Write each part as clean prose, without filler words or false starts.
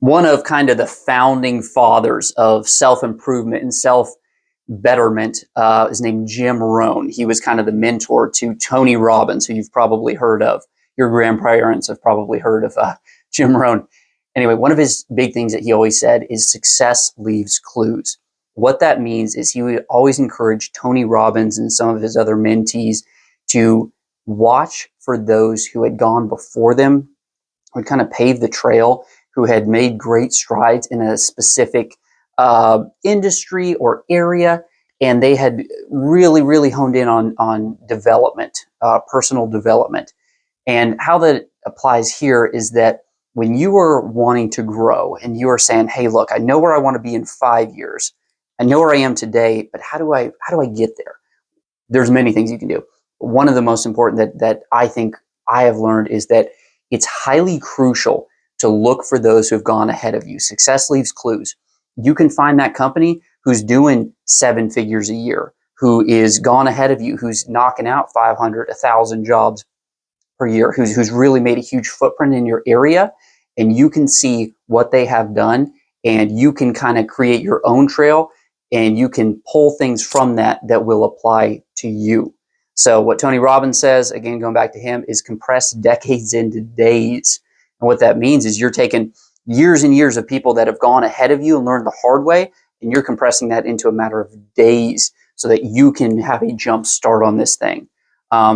one of kind of the founding fathers of self-improvement and self-betterment is named Jim Rohn. He was kind of the mentor to Tony Robbins, who you've probably heard of. Your grandparents have probably heard of Jim Rohn. Anyway, one of his big things that he always said is success leaves clues. What that means is he would always encourage Tony Robbins and some of his other mentees to watch for those who had gone before them, would kind of pave the trail, who had made great strides in a specific industry or area, and they had really, really honed in on development, personal development. And how that applies here is that when you are wanting to grow and you are saying, hey, look, I know where I want to be in 5 years. I know where I am today, but how do I get there? There's many things you can do. One of the most important that I think I have learned is that it's highly crucial to look for those who have gone ahead of you. Success leaves clues. You can find that company who's doing 7 figures a year, who is gone ahead of you, who's knocking out 500, 1,000 jobs per year, who's really made a huge footprint in your area, and you can see what they have done, and you can kind of create your own trail, and you can pull things from that will apply to you. So what Tony Robbins says, again, going back to him, is compress decades into days. And what that means is you're taking years and years of people that have gone ahead of you and learned the hard way, and you're compressing that into a matter of days so that you can have a jump start on this thing.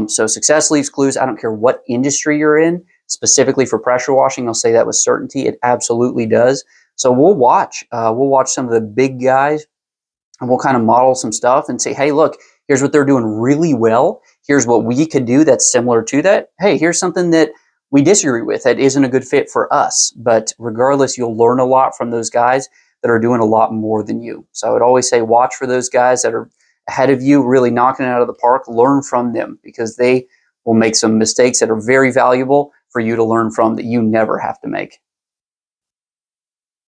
So success leaves clues. I don't care what industry you're in. Specifically for pressure washing, I'll say that with certainty. It absolutely does. So we'll watch some of the big guys, and we'll kind of model some stuff and say, hey, look, here's what they're doing really well. Here's what we could do that's similar to that. Hey, here's something that we disagree with that isn't a good fit for us. But regardless, you'll learn a lot from those guys that are doing a lot more than you. So I would always say watch for those guys that are ahead of you, really knocking it out of the park. Learn from them, because they will make some mistakes that are very valuable for you to learn from that you never have to make.